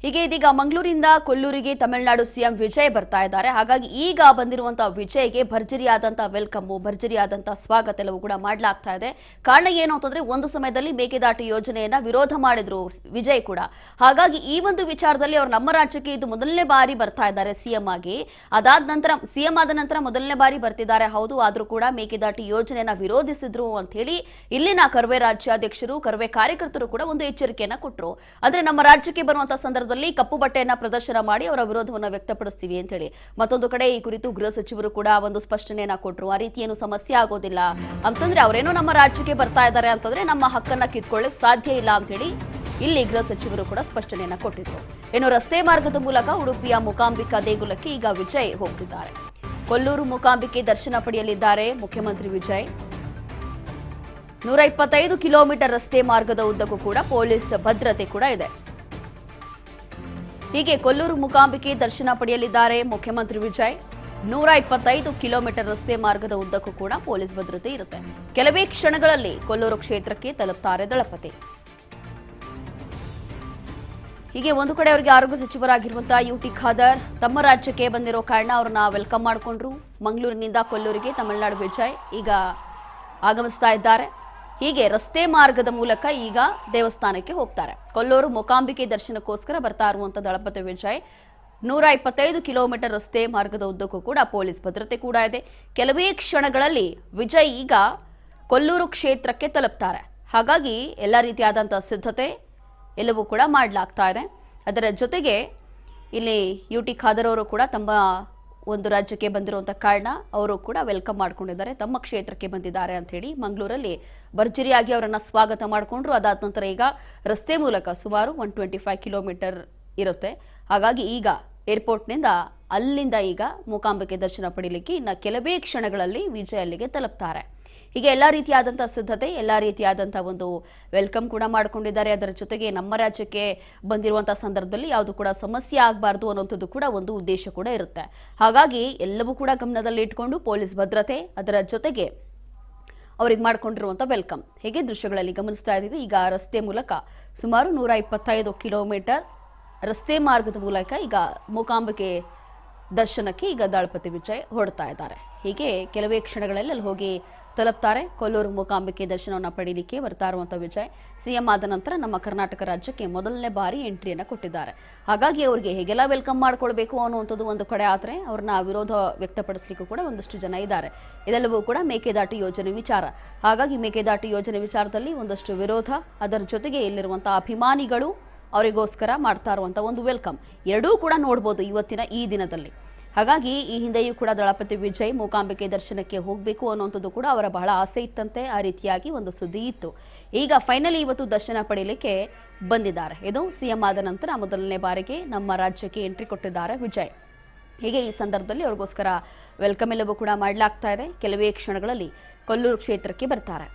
ಹೀಗೆ ಇದೀಗ ಮಂಗಳೂರಿನಿಂದ ಕೊಲ್ಲೂರಿಗೆ ತಮಿಳುನಾಡು ಸಿಎಂ ವಿಜಯ್ ಬರ್ತಾ ಇದ್ದಾರೆ. ಹಾಗಾಗಿ ಈಗ ಬಂದಿರುವಂತಹ ವಿಜಯ್ಗೆ ಭರ್ಜರಿಯಾದಂತಹ ವೆಲ್ಕಮ್, ಭರ್ಜರಿಯಾದಂತಹ ಸ್ವಾಗತ ಎಲ್ಲವೂ ಕೂಡ ಮಾಡಲಾಗ್ತಾ ಇದೆ. ಕಾರಣ ಏನು ಅಂತಂದ್ರೆ ಒಂದು ಸಮಯದಲ್ಲಿ ಮೇಕೆದಾಟು ಯೋಜನೆಯನ್ನ ವಿರೋಧ ಮಾಡಿದ್ರು ವಿಜಯ್ ಕೂಡ. ಹಾಗಾಗಿ ಈ ಒಂದು ವಿಚಾರದಲ್ಲಿ ಅವರು ನಮ್ಮ ರಾಜ್ಯಕ್ಕೆ ಇದು ಮೊದಲನೇ ಬಾರಿ ಬರ್ತಾ ಇದ್ದಾರೆ ಸಿಎಂ ಆಗಿ. ಅದಾದ ನಂತರ ಸಿಎಂ ಆದ ನಂತರ ಮೊದಲನೇ ಬಾರಿ ಬರ್ತಿದ್ದಾರೆ ಹೌದು, ಆದ್ರೂ ಕೂಡ ಮೇಕೆದಾಟು ಯೋಜನೆಯನ್ನ ವಿರೋಧಿಸಿದ್ರು ಅಂತ ಹೇಳಿ ಇಲ್ಲಿನ ಕರ್ವೆ ರಾಜ್ಯಾಧ್ಯಕ್ಷರು, ಕರ್ವೆ ಕಾರ್ಯಕರ್ತರು ಕೂಡ ಒಂದು ಎಚ್ಚರಿಕೆಯನ್ನ ಕೊಟ್ಟರು. ಅಂದ್ರೆ ನಮ್ಮ ರಾಜ್ಯಕ್ಕೆ ಬರುವಂತಹ ಸಂದರ್ಭ ಕಪ್ಪು ಬಟ್ಟೆಯನ್ನ ಪ್ರದರ್ಶನ ಮಾಡಿ ಅವರ ವಿರೋಧವನ್ನ ವ್ಯಕ್ತಪಡಿಸ್ತೀವಿ ಅಂತ ಹೇಳಿ ಮತ್ತೊಂದು ಕಡೆ ಈ ಕುರಿತು ಗೃಹ ಸಚಿವರು ಕೂಡ ಒಂದು ಸ್ಪಷ್ಟನೆಯನ್ನ ಕೊಟ್ಟರು. ಆ ರೀತಿ ಏನು ಸಮಸ್ಯೆ ಆಗೋದಿಲ್ಲ ಅಂತಂದ್ರೆ ಅವರೇನೋ ನಮ್ಮ ರಾಜ್ಯಕ್ಕೆ ಬರ್ತಾ ಇದ್ದಾರೆ ಅಂತಂದ್ರೆ ನಮ್ಮ ಹಕ್ಕನ್ನ ಕಿತ್ಕೊಳ್ಳಿಕ್ ಸಾಧ್ಯ ಇಲ್ಲ ಅಂತ ಹೇಳಿ ಇಲ್ಲಿ ಗೃಹ ಸಚಿವರು ಕೂಡ ಸ್ಪಷ್ಟನೆಯನ್ನ ಕೊಟ್ಟಿದ್ರು. ಇನ್ನು ರಸ್ತೆ ಮಾರ್ಗದ ಮೂಲಕ ಉಡುಪಿಯ ಮೂಕಾಂಬಿಕಾ ದೇಗುಲಕ್ಕೆ ಈಗ ವಿಜಯ್ ಹೋಗ್ತಿದ್ದಾರೆ. ಕೊಲ್ಲೂರು ಮೂಕಾಂಬಿಕೆ ದರ್ಶನ ಪಡೆಯಲಿದ್ದಾರೆ ಮುಖ್ಯಮಂತ್ರಿ ವಿಜಯ್. 125 ಕಿಲೋಮೀಟರ್ ರಸ್ತೆ ಮಾರ್ಗದ ಉದ್ದಕ್ಕೂ ಕೂಡ ಪೊಲೀಸ್ ಭದ್ರತೆ ಕೂಡ ಇದೆ. ಹೀಗೆ ಕೊಲ್ಲೂರು ಮೂಕಾಂಬಿಕೆ ದರ್ಶನ ಪಡೆಯಲಿದ್ದಾರೆ ಮುಖ್ಯಮಂತ್ರಿ ವಿಜಯ್. 125 ಕಿಲೋಮೀಟರ್ ರಸ್ತೆ ಮಾರ್ಗದ ಉದ್ದಕ್ಕೂ ಕೂಡ ಪೊಲೀಸ್ ಭದ್ರತೆ ಇರುತ್ತೆ. ಕೆಲವೇ ಕ್ಷಣಗಳಲ್ಲಿ ಕೊಲ್ಲೂರು ಕ್ಷೇತ್ರಕ್ಕೆ ತಲುಪ್ತಾರೆ ದಳಪತಿ. ಹೀಗೆ ಒಂದು ಕಡೆ ಅವರಿಗೆ ಆರೋಗ್ಯ ಸಚಿವರಾಗಿರುವಂತಹ ಯುಟಿ ಖಾದರ್ ತಮ್ಮ ರಾಜ್ಯಕ್ಕೆ ಬಂದಿರೋ ಕಾರಣ ಅವ್ರನ್ನ ವೆಲ್ಕಮ್ ಮಾಡಿಕೊಂಡ್ರು. ಮಂಗಳೂರಿನಿಂದ ಕೊಲ್ಲೂರಿಗೆ ತಮಿಳುನಾಡು ವಿಜಯ್ ಈಗ ಆಗಮಿಸ್ತಾ ಇದ್ದಾರೆ. ಹೀಗೆ ರಸ್ತೆ ಮಾರ್ಗದ ಮೂಲಕ ಈಗ ದೇವಸ್ಥಾನಕ್ಕೆ ಹೋಗ್ತಾರೆ. ಕೊಲ್ಲೂರು ಮೂಕಾಂಬಿಕೆ ದರ್ಶನಕ್ಕೋಸ್ಕರ ಬರ್ತಾ ಇರುವಂತಹ ದಳಪತಿ ವಿಜಯ್. 125 ಕಿಲೋಮೀಟರ್ ರಸ್ತೆ ಮಾರ್ಗದ ಉದ್ದಕ್ಕೂ ಕೂಡ ಪೊಲೀಸ್ ಭದ್ರತೆ ಕೂಡ ಇದೆ. ಕೆಲವೇ ಕ್ಷಣಗಳಲ್ಲಿ ವಿಜಯ್ ಈಗ ಕೊಲ್ಲೂರು ಕ್ಷೇತ್ರಕ್ಕೆ ತಲುಪ್ತಾರೆ. ಹಾಗಾಗಿ ಎಲ್ಲ ರೀತಿಯಾದಂತಹ ಸಿದ್ಧತೆ ಎಲ್ಲವೂ ಕೂಡ ಮಾಡಲಾಗ್ತಾ ಇದೆ. ಅದರ ಜೊತೆಗೆ ಇಲ್ಲಿ ಯುಟಿ ಖಾದರ್ ಅವರು ಕೂಡ ತಮ್ಮ ಒಂದು ರಾಜ್ಯಕ್ಕೆ ಬಂದಿರುವಂತಹ ಕಾರಣ ಅವರು ಕೂಡ ವೆಲ್ಕಮ್ ಮಾಡ್ಕೊಂಡಿದ್ದಾರೆ. ತಮ್ಮ ಕ್ಷೇತ್ರಕ್ಕೆ ಬಂದಿದ್ದಾರೆ ಅಂತ ಹೇಳಿ ಮಂಗಳೂರಲ್ಲಿ ಭರ್ಜರಿಯಾಗಿ ಅವರನ್ನ ಸ್ವಾಗತ ಮಾಡಿಕೊಂಡ್ರು. ಅದಾದ ನಂತರ ಈಗ ರಸ್ತೆ ಮೂಲಕ ಸುಮಾರು 125 ಕಿಲೋಮೀಟರ್ ಇರುತ್ತೆ. ಹಾಗಾಗಿ ಈಗ ಏರ್ಪೋರ್ಟ್ನಿಂದ ಅಲ್ಲಿಂದ ಈಗ ಮೂಕಾಂಬಿಕೆ ದರ್ಶನ ಪಡೆಯಲಿಕ್ಕೆ ಇನ್ನು ಕೆಲವೇ ಕ್ಷಣಗಳಲ್ಲಿ ವಿಜಯ್ ಅಲ್ಲಿಗೆ ತಲುಪ್ತಾರೆ. ಹೀಗೆ ಎಲ್ಲ ರೀತಿಯಾದಂತಹ ಸಿದ್ಧತೆ, ಎಲ್ಲ ರೀತಿಯಾದಂತಹ ಒಂದು ವೆಲ್ಕಮ್ ಕೂಡ ಮಾಡ್ಕೊಂಡಿದ್ದಾರೆ. ಅದರ ಜೊತೆಗೆ ನಮ್ಮ ರಾಜ್ಯಕ್ಕೆ ಬಂದಿರುವಂತಹ ಸಂದರ್ಭದಲ್ಲಿ ಯಾವುದು ಕೂಡ ಸಮಸ್ಯೆ ಆಗಬಾರ್ದು ಅನ್ನೋಂಥದ್ದು ಕೂಡ ಒಂದು ಉದ್ದೇಶ ಕೂಡ ಇರುತ್ತೆ. ಹಾಗಾಗಿ ಎಲ್ಲವೂ ಕೂಡ ಗಮನದಲ್ಲಿ ಇಟ್ಕೊಂಡು ಪೊಲೀಸ್ ಭದ್ರತೆ, ಅದರ ಜೊತೆಗೆ ಅವ್ರಿಗೆ ಮಾಡ್ಕೊಂಡಿರುವಂತಹ ವೆಲ್ಕಮ್ ಹೇಗೆ ದೃಶ್ಯಗಳಲ್ಲಿ ಗಮನಿಸ್ತಾ ಇದ್ದೀವಿ. ಈಗ ರಸ್ತೆ ಮೂಲಕ ಸುಮಾರು 125 ಕಿಲೋಮೀಟರ್ ರಸ್ತೆ ಮಾರ್ಗದ ಮೂಲಕ ಈಗ ಮೂಕಾಂಬಿಕೆ ದರ್ಶನಕ್ಕೆ ಈಗ ದಳಪತಿ ವಿಜಯ್ ಹೊರಡ್ತಾ ಇದ್ದಾರೆ. ಹೀಗೆ ಕೆಲವೇ ಕ್ಷಣಗಳಲ್ಲಿ ಅಲ್ಲಿ ಹೋಗಿ ತಲುಪ್ತಾರೆ. ಕೊಲ್ಲೂರು ಮೂಕಾಂಬಿಕೆ ದರ್ಶನವನ್ನು ಪಡೆಯಲಿಕ್ಕೆ ಬರ್ತಾ ಇರುವಂತಹ ವಿಜಯ್ ಸಿಎಂ ಆದ ನಂತರ ನಮ್ಮ ಕರ್ನಾಟಕ ರಾಜ್ಯಕ್ಕೆ ಮೊದಲನೇ ಬಾರಿ ಎಂಟ್ರಿಯನ್ನು ಕೊಟ್ಟಿದ್ದಾರೆ. ಹಾಗಾಗಿ ಅವರಿಗೆ ಹೇಗೆಲ್ಲ ವೆಲ್ಕಮ್ ಮಾಡ್ಕೊಳ್ಬೇಕು ಅನ್ನುವಂಥದ್ದು ಒಂದು ಕಡೆ ಆದರೆ ಅವ್ರನ್ನ ವಿರೋಧ ವ್ಯಕ್ತಪಡಿಸಲಿಕ್ಕೂ ಕೂಡ ಒಂದಷ್ಟು ಜನ ಇದ್ದಾರೆ. ಇದೆಲ್ಲವೂ ಕೂಡ ಮೇಕೆದಾಟು ಯೋಜನೆ ವಿಚಾರ. ಹಾಗಾಗಿ ಮೇಕೆದಾಟು ಯೋಜನೆ ವಿಚಾರದಲ್ಲಿ ಒಂದಷ್ಟು ವಿರೋಧ, ಅದರ ಜೊತೆಗೆ ಇಲ್ಲಿರುವಂತಹ ಅಭಿಮಾನಿಗಳು ಅವರಿಗೋಸ್ಕರ ಮಾಡ್ತಾ ಇರುವಂತಹ ಒಂದು ವೆಲ್ಕಮ್ ಎರಡೂ ಕೂಡ ನೋಡ್ಬೋದು ಇವತ್ತಿನ ಈ ದಿನದಲ್ಲಿ. ಹಾಗಾಗಿ ಈ ಹಿಂದೆಯೂ ಕೂಡ ದಳಪತಿ ವಿಜಯ್ ಮೂಕಾಂಬಿಕೆ ದರ್ಶನಕ್ಕೆ ಹೋಗಬೇಕು ಅನ್ನುವಂಥದ್ದು ಕೂಡ ಅವರ ಬಹಳ ಆಸೆ ಇತ್ತಂತೆ. ಆ ರೀತಿಯಾಗಿ ಒಂದು ಸುದ್ದಿ ಇತ್ತು. ಈಗ ಫೈನಲಿ ಇವತ್ತು ದರ್ಶನ ಪಡೆಯಲಿಕ್ಕೆ ಬಂದಿದ್ದಾರೆ. ಇದು ಸಿಎಂ ಆದ ನಂತರ ಮೊದಲನೇ ಬಾರಿಗೆ ನಮ್ಮ ರಾಜ್ಯಕ್ಕೆ ಎಂಟ್ರಿ ಕೊಟ್ಟಿದ್ದಾರೆ ವಿಜಯ್. ಹೀಗೆ ಈ ಸಂದರ್ಭದಲ್ಲಿ ಅವ್ರಿಗೋಸ್ಕರ ವೆಲ್ಕಮ್ ಎಲ್ಲವೂ ಕೂಡ ಮಾಡಲಾಗ್ತಾ ಇದೆ. ಕೆಲವೇ ಕ್ಷಣಗಳಲ್ಲಿ ಕೊಲ್ಲೂರು ಕ್ಷೇತ್ರಕ್ಕೆ ಬರ್ತಾರೆ.